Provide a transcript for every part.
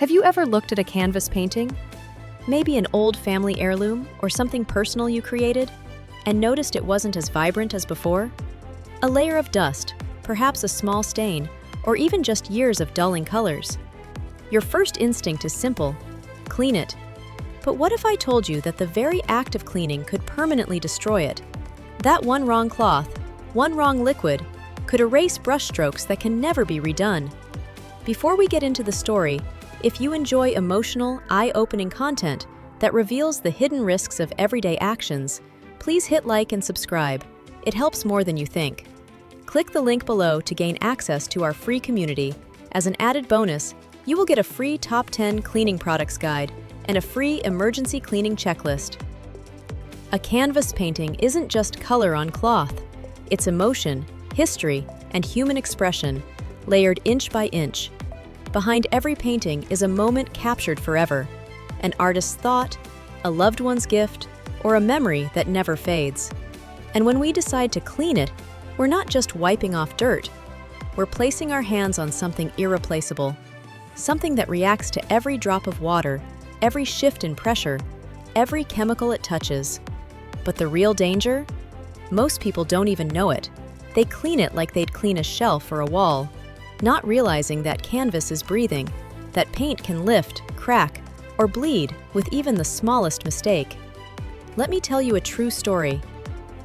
Have you ever looked at a canvas painting? Maybe an old family heirloom or something personal you created, and noticed it wasn't as vibrant as before? A layer of dust, perhaps a small stain, or even just years of dulling colors. Your first instinct is simple: clean it. But what if I told you that the very act of cleaning could permanently destroy it? That one wrong cloth, one wrong liquid, could erase brushstrokes that can never be redone. Before we get into the story, if you enjoy emotional, eye-opening content that reveals the hidden risks of everyday actions, please hit like and subscribe. It helps more than you think. Click the link below to gain access to our free community. As an added bonus, you will get a free top 10 cleaning products guide and a free emergency cleaning checklist. A canvas painting isn't just color on cloth. It's emotion, history, and human expression, layered inch by inch. Behind every painting is a moment captured forever, an artist's thought, a loved one's gift, or a memory that never fades. And when we decide to clean it, we're not just wiping off dirt. We're placing our hands on something irreplaceable, something that reacts to every drop of water, every shift in pressure, every chemical it touches. But the real danger? Most people don't even know it. They clean it like they'd clean a shelf or a wall, not realizing that canvas is breathing, that paint can lift, crack, or bleed with even the smallest mistake. Let me tell you a true story.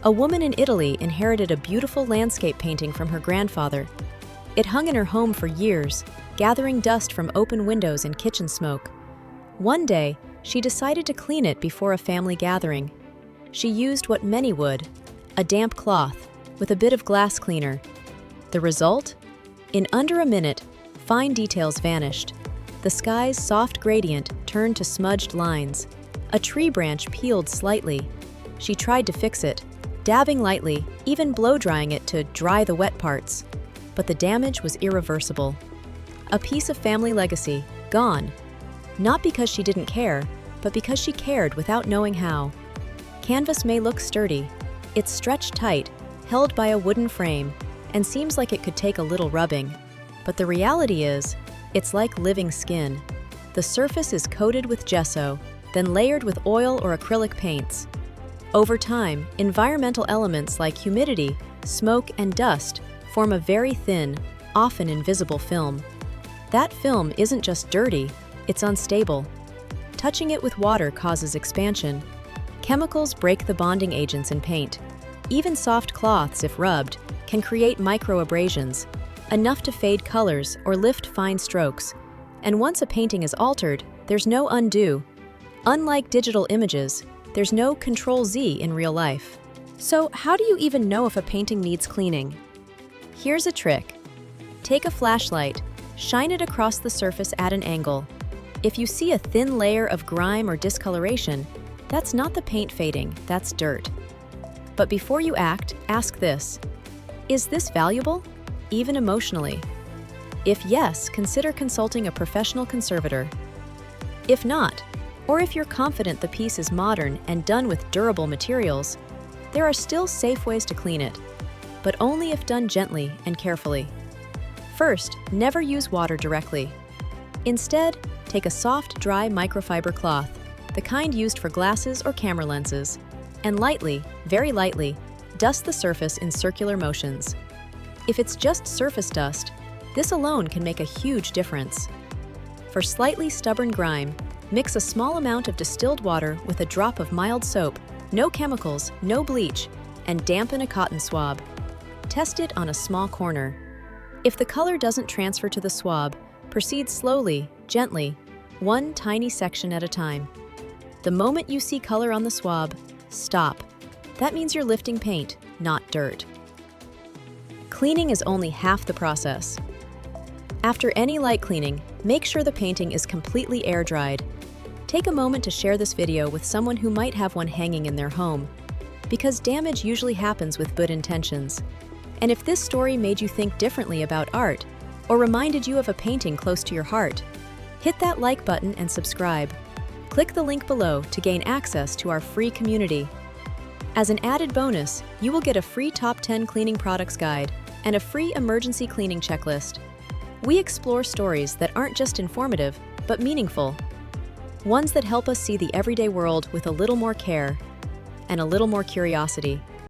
A woman in Italy inherited a beautiful landscape painting from her grandfather. It hung in her home for years, gathering dust from open windows and kitchen smoke. One day, she decided to clean it before a family gathering. She used what many would, a damp cloth, with a bit of glass cleaner. The result? In under a minute, fine details vanished. The sky's soft gradient turned to smudged lines. A tree branch peeled slightly. She tried to fix it, dabbing lightly, even blow-drying it to dry the wet parts. But the damage was irreversible. A piece of family legacy, gone. Not because she didn't care, but because she cared without knowing how. Canvas may look sturdy. It's stretched tight, held by a wooden frame, and seems like it could take a little rubbing. But the reality is, it's like living skin. The surface is coated with gesso, then layered with oil or acrylic paints. Over time, environmental elements like humidity, smoke, and dust form a very thin, often invisible film. That film isn't just dirty, it's unstable. Touching it with water causes expansion. Chemicals break the bonding agents in paint. Even soft cloths, if rubbed, can create microabrasions, enough to fade colors or lift fine strokes. And once a painting is altered, there's no undo. Unlike digital images, there's no Control-Z in real life. So how do you even know if a painting needs cleaning? Here's a trick. Take a flashlight, shine it across the surface at an angle. If you see a thin layer of grime or discoloration, that's not the paint fading, that's dirt. But before you act, ask this: is this valuable, even emotionally? If yes, consider consulting a professional conservator. If not, or if you're confident the piece is modern and done with durable materials, there are still safe ways to clean it, but only if done gently and carefully. First, never use water directly. Instead, take a soft, dry microfiber cloth, the kind used for glasses or camera lenses, and lightly, very lightly, dust the surface in circular motions. If it's just surface dust, this alone can make a huge difference. For slightly stubborn grime, mix a small amount of distilled water with a drop of mild soap, no chemicals, no bleach, and dampen a cotton swab. Test it on a small corner. If the color doesn't transfer to the swab, proceed slowly, gently, one tiny section at a time. The moment you see color on the swab, stop. That means you're lifting paint, not dirt. Cleaning is only half the process. After any light cleaning, make sure the painting is completely air-dried. Take a moment to share this video with someone who might have one hanging in their home, because damage usually happens with good intentions. And if this story made you think differently about art, or reminded you of a painting close to your heart, hit that like button and subscribe. Click the link below to gain access to our free community. As an added bonus, you will get a free top 10 cleaning products guide and a free emergency cleaning checklist. We explore stories that aren't just informative, but meaningful. Ones that help us see the everyday world with a little more care and a little more curiosity.